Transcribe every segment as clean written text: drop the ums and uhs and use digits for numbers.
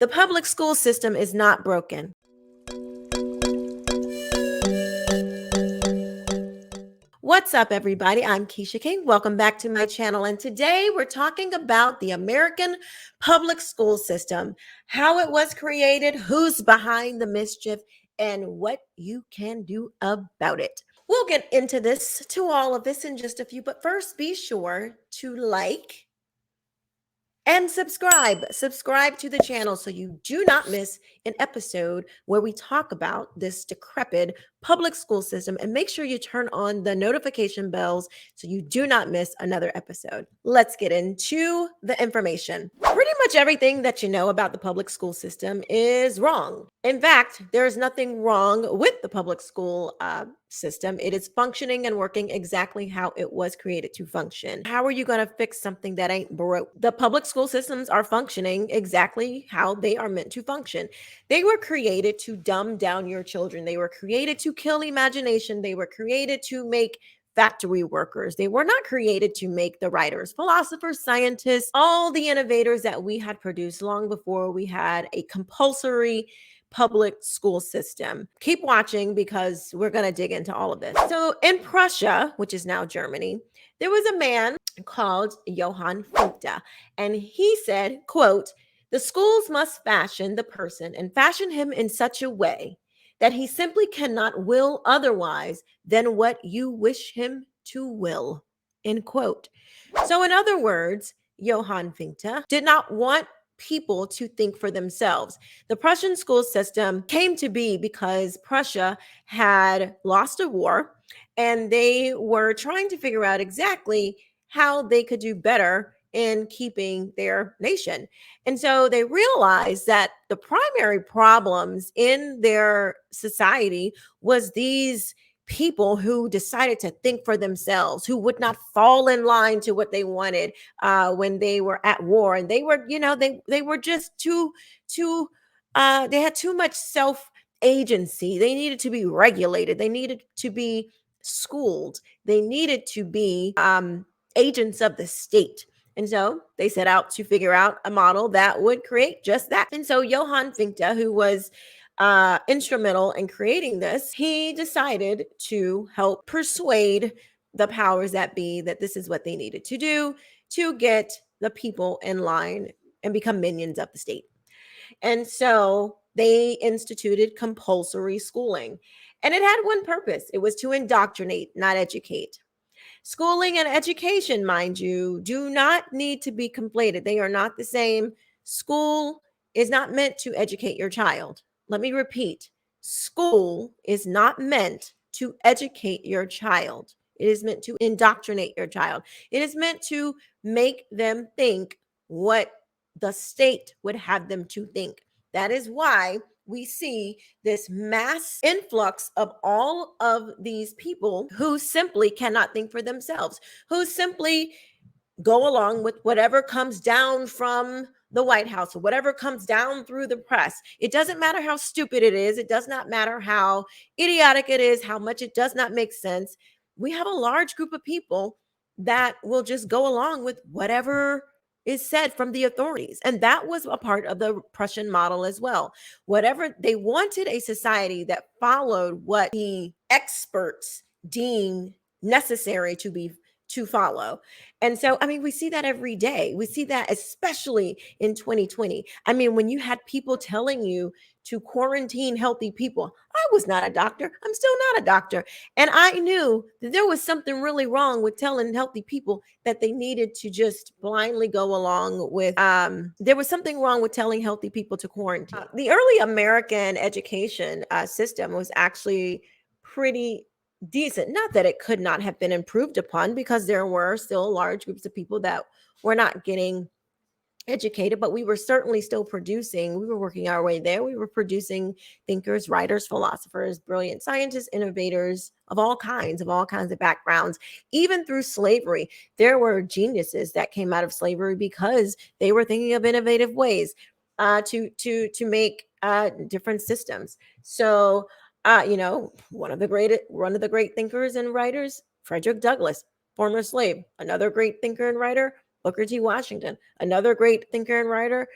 The public school system is not broken. What's up, everybody? I'm Quisha King. Welcome back to my channel. And today we're talking about the American public school system, how it was created, who's behind the mischief, and what you can do about it. We'll get into this, to all of this in just a few, but first be sure to like and subscribe to the channel so you do not miss an episode where we talk about this decrepit public school system, and make sure you turn on the notification bells so you do not miss another episode. Let's get into the information. Pretty much everything that you know about the public school system is wrong. In fact, there is nothing wrong with the public school system. It is functioning and working exactly how it was created to function. How are you going to fix something that ain't broke? The public school systems are functioning exactly how they are meant to function. They were created to dumb down your children. They were created to kill imagination. They were created to make factory workers. They were not created to make the writers, philosophers, scientists, all the innovators that we had produced long before we had a compulsory public school system. Keep watching because we're going to dig into all of this. So in Prussia, which is now Germany, there was a man called Johann Fichte, and he said, quote, "The schools must fashion the person and fashion him in such a way that he simply cannot will otherwise than what you wish him to will." End quote. So in other words, Johann Fichte did not want people to think for themselves. The Prussian school system came to be because Prussia had lost a war and they were trying to figure out exactly how they could do better in keeping their nation. And so they realized that the primary problems in their society was these people who decided to think for themselves, who would not fall in line to what they wanted when they were at war, and they were, they were just too they had too much self agency. They needed to be regulated. They needed to be schooled. They needed to be agents of the state. And so they set out to figure out a model that would create just that. And so Johann Fichte, who was instrumental in creating this, he decided to help persuade the powers that be that this is what they needed to do to get the people in line and become minions of the state. And so they instituted compulsory schooling. And it had one purpose: it was to indoctrinate, not educate. Schooling and education, mind you, do not need to be conflated. They are not the same. School is not meant to educate your child. Let me repeat: school is not meant to educate your child. It is meant to indoctrinate your child. It is meant to make them think what the state would have them to think. That is why we see this mass influx of all of these people who simply cannot think for themselves, who simply go along with whatever comes down from the White House or whatever comes down through the press. It doesn't matter how stupid it is. It does not matter how idiotic it is, how much it does not make sense. We have a large group of people that will just go along with whatever is said from the authorities. And that was a part of the Prussian model as well. Whatever they wanted, a society that followed what the experts deemed necessary to follow. And so, I mean, we see that every day. We see that especially in 2020. I mean, when you had people telling you to quarantine healthy people, I was not a doctor. I'm still not a doctor. And I knew that there was something really wrong with telling healthy people that they needed to just blindly go along with. There was something wrong with telling healthy people to quarantine. The early American education system was actually pretty decent. Not that it could not have been improved upon, because there were still large groups of people that were not getting educated, but we were certainly still producing. We were working our way there. We were producing thinkers, writers, philosophers, brilliant scientists, innovators of all kinds of backgrounds. Even through slavery, there were geniuses that came out of slavery because they were thinking of innovative ways to make different systems. So one of the great thinkers and writers, Frederick Douglass, former slave. Another great thinker and writer, Booker T. Washington. Another great thinker and writer,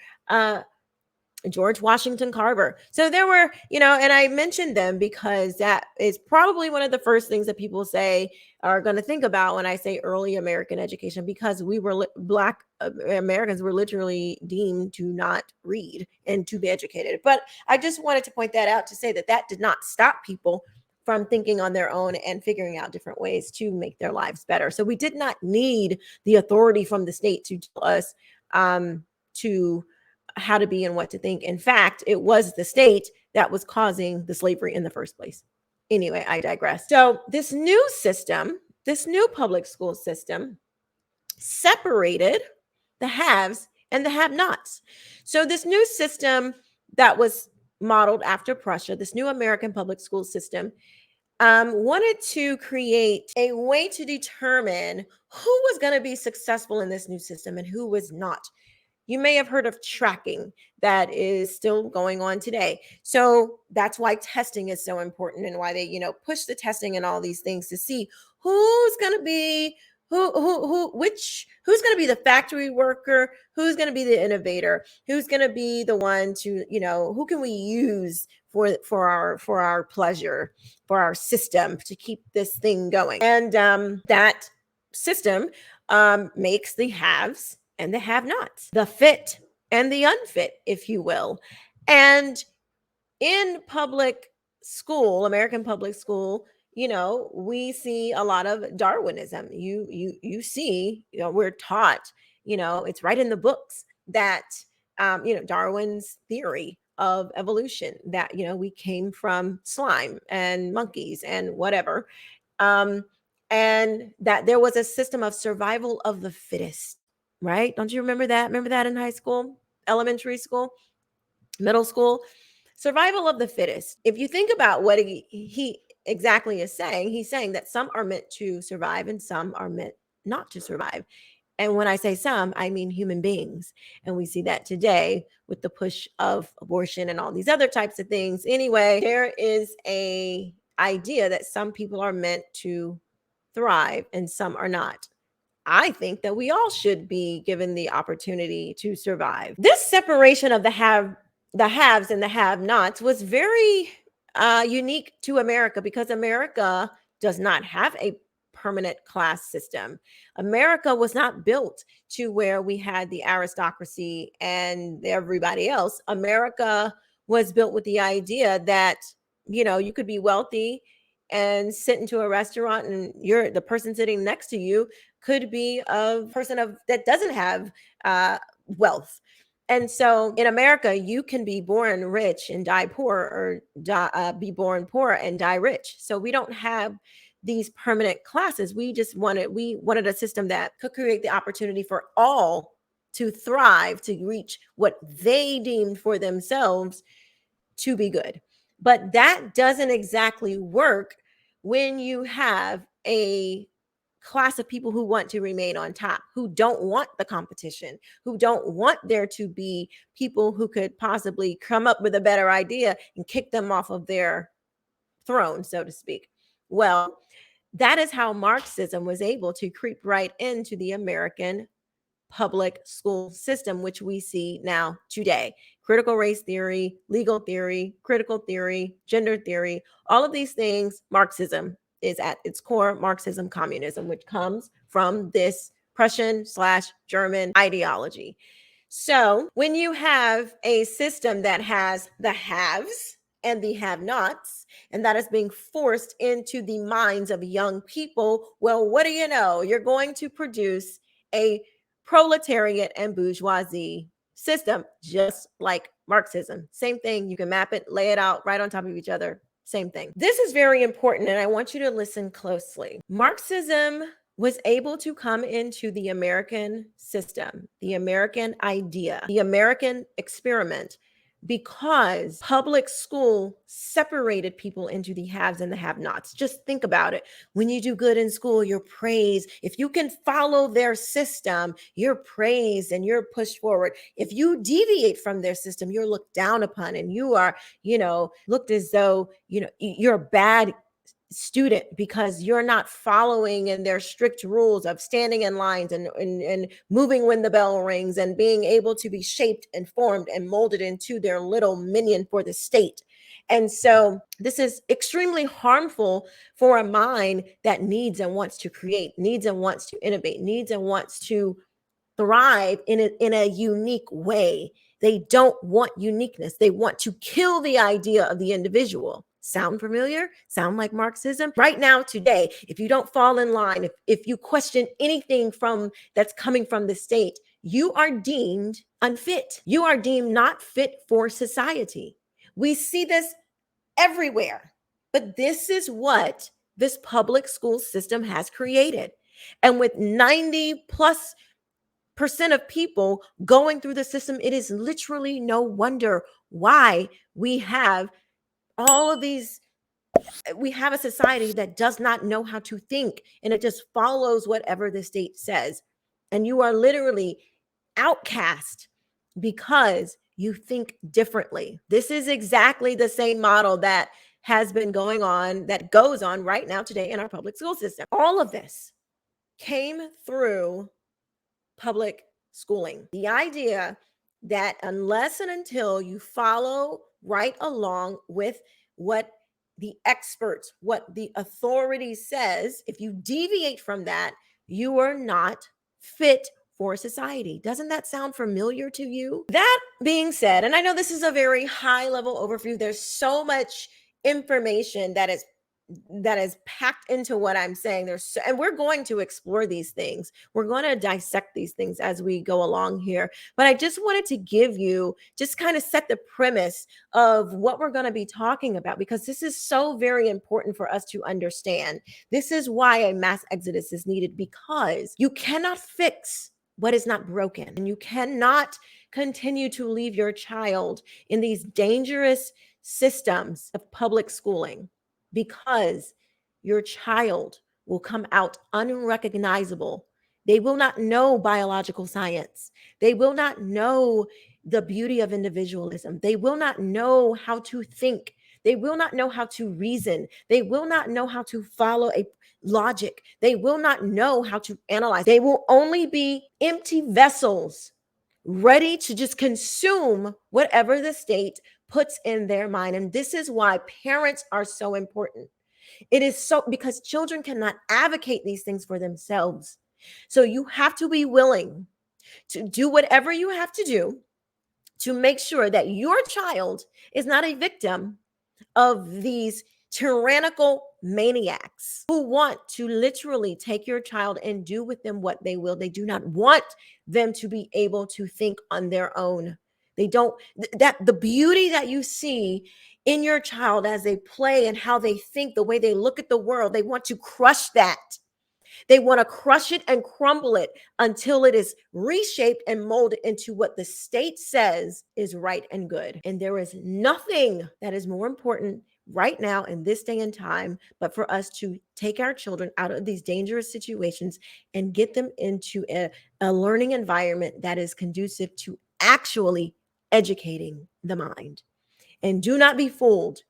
George Washington Carver. So there were, and I mentioned them because that is probably one of the first things that people say are going to think about when I say early American education, because we were Black Americans were literally deemed to not read and to be educated. But I just wanted to point that out to say that that did not stop people from thinking on their own and figuring out different ways to make their lives better. So we did not need the authority from the state to tell us to how to be and what to think. In fact, it was the state that was causing the slavery in the first place. Anyway, I digress. So this new system, this new public school system, separated the haves and the have-nots. So this new system that was modeled after Prussia, this new American public school system, wanted to create a way to determine who was going to be successful in this new system and who was not. You may have heard of tracking that is still going on today. So that's why testing is so important and why they, push the testing and all these things to see who's going to be who's going to be the factory worker, who's going to be the innovator, who's going to be the one to, who can we use for our pleasure, for our system to keep this thing going. And that system makes the haves and the have-nots, the fit and the unfit, if you will. And in public school, American public school, we see a lot of Darwinism. You see, we're taught, it's right in the books that Darwin's theory of evolution, that we came from slime and monkeys and whatever, and that there was a system of survival of the fittest. Right? Don't you remember that? Remember that in high school, elementary school, middle school? Survival of the fittest. If you think about what he exactly is saying, he's saying that some are meant to survive and some are meant not to survive. And when I say some, I mean human beings. And we see that today with the push of abortion and all these other types of things. Anyway, there is a idea that some people are meant to thrive and some are not. I think that we all should be given the opportunity to survive. This separation of the haves and the have-nots was very unique to America, because America does not have a permanent class system. America was not built to where we had the aristocracy and everybody else. America was built with the idea that, you could be wealthy and sit into a restaurant and the person sitting next to you could be a person that doesn't have wealth. And so in America, you can be born rich and die poor, or be born poor and die rich. So we don't have these permanent classes. We wanted a system that could create the opportunity for all to thrive, to reach what they deemed for themselves to be good. But that doesn't exactly work when you have a class of people who want to remain on top, who don't want the competition, who don't want there to be people who could possibly come up with a better idea and kick them off of their throne, so to speak. Well, that is how Marxism was able to creep right into the American public school system, which we see now today. Critical race theory, legal theory, critical theory, gender theory, all of these things, Marxism is at its core. Marxism, communism, which comes from this Prussian/German ideology. So when you have a system that has the haves and the have-nots, and that is being forced into the minds of young people, well, what do you know? You're going to produce a proletariat and bourgeoisie system, just like Marxism. Same thing. You can map it, lay it out right on top of each other. Same thing. This is very important, and I want you to listen closely. Marxism was able to come into the American system, the American idea, the American experiment, because public school separated people into the haves and the have-nots. Just think about it. When you do good in school, you're praised. If you can follow their system, you're praised and you're pushed forward. If you deviate from their system, you're looked down upon and you are, looked as though, you're a bad student because you're not following in their strict rules of standing in lines and moving when the bell rings and being able to be shaped and formed and molded into their little minion for the state. And so this is extremely harmful for a mind that needs and wants to create, needs and wants to innovate, needs and wants to thrive in a unique way. They don't want uniqueness. They want to kill the idea of the individual. Sound familiar? Sound like Marxism? Right now, today, if you don't fall in line, if you question anything from that's coming from the state, you are deemed unfit. You are deemed not fit for society. We see this everywhere. But this is what this public school system has created. And with 90+% of people going through the system, it is literally no wonder why we have all of these. We have a society that does not know how to think, and it just follows whatever the state says. And you are literally outcast because you think differently. This is exactly the same model that has been going on, that goes on right now today in our public school system. All of this came through public schooling. The idea that unless and until you follow right along with what the experts, what the authority says, if you deviate from that, you are not fit for society. Doesn't that sound familiar to you? That being said, and I know this is a very high level overview, there's so much information that is packed into what I'm saying. And we're going to explore these things. We're going to dissect these things as we go along here. But I just wanted to give you, just kind of set the premise of what we're going to be talking about, because this is so very important for us to understand. This is why a mass exodus is needed, because you cannot fix what is not broken, and you cannot continue to leave your child in these dangerous systems of public schooling, because your child will come out unrecognizable. They will not know biological science. They will not know the beauty of individualism. They will not know how to think. They will not know how to reason. They will not know how to follow a logic. They will not know how to analyze. They will only be empty vessels ready to just consume whatever the state puts in their mind. And this is why parents are so important. It is so, because children cannot advocate these things for themselves. So you have to be willing to do whatever you have to do to make sure that your child is not a victim of these tyrannical maniacs who want to literally take your child and do with them what they will. They do not want them to be able to think on their own. They don't, that the beauty that you see in your child as they play and how they think, the way they look at the world, they want to crush that. They want to crush it and crumble it until it is reshaped and molded into what the state says is right and good. And there is nothing that is more important right now in this day and time but for us to take our children out of these dangerous situations and get them into a learning environment that is conducive to actually educating the mind. And do not be fooled.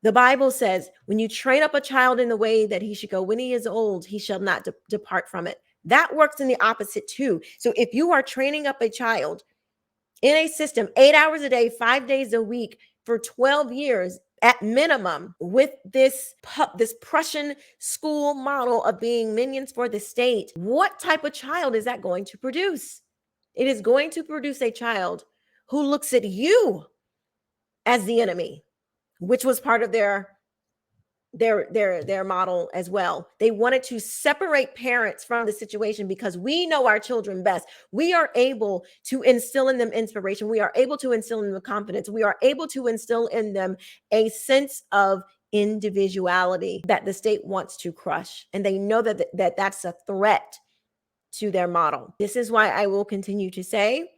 The Bible says, when you train up a child in the way that he should go, when he is old, he shall not depart from it. That works in the opposite too. So if you are training up a child in a system 8 hours a day, 5 days a week for 12 years at minimum, with this Prussian school model of being minions for the state, what type of child is that going to produce? It is going to produce a child who looks at you as the enemy, which was part of their model as well. They wanted to separate parents from the situation because we know our children best. We are able to instill in them inspiration. We are able to instill in them confidence. We are able to instill in them a sense of individuality that the state wants to crush. And they know that that's a threat to their model. This is why I will continue to say,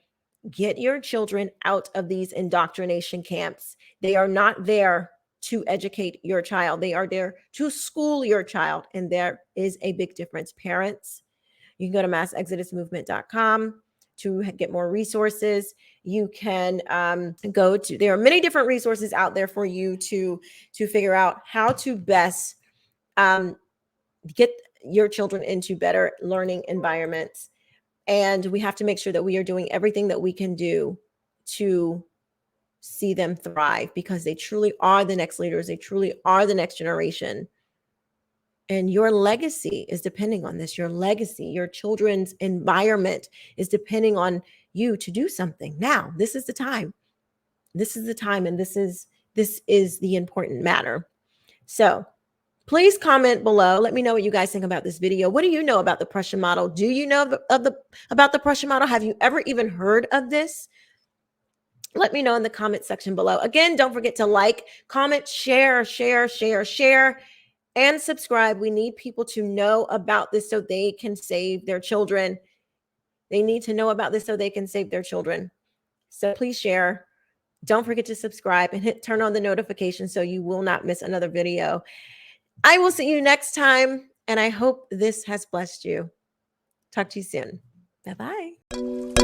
get your children out of these indoctrination camps. They are not there to educate your child. They are there to school your child. And there is a big difference. Parents, you can go to massexodusmovement.com to get more resources. You can there are many different resources out there for you to figure out how to best Get your children into better learning environments. And we have to make sure that we are doing everything that we can do to see them thrive, because they truly are the next leaders. They truly are the next generation. And your legacy is depending on this. Your legacy, your children's environment is depending on you to do something. Now, this is the time. This is the time, and this is the important matter. So please comment below. Let me know what you guys think about this video. What do you know about the Prussian model? Do you know about the Prussian model? Have you ever even heard of this? Let me know in the comment section below. Again, don't forget to like, comment, share, and subscribe. We need people to know about this so they can save their children. They need to know about this so they can save their children. So please share. Don't forget to subscribe and turn on the notifications so you will not miss another video. I will see you next time, and I hope this has blessed you. Talk to you soon. Bye-bye.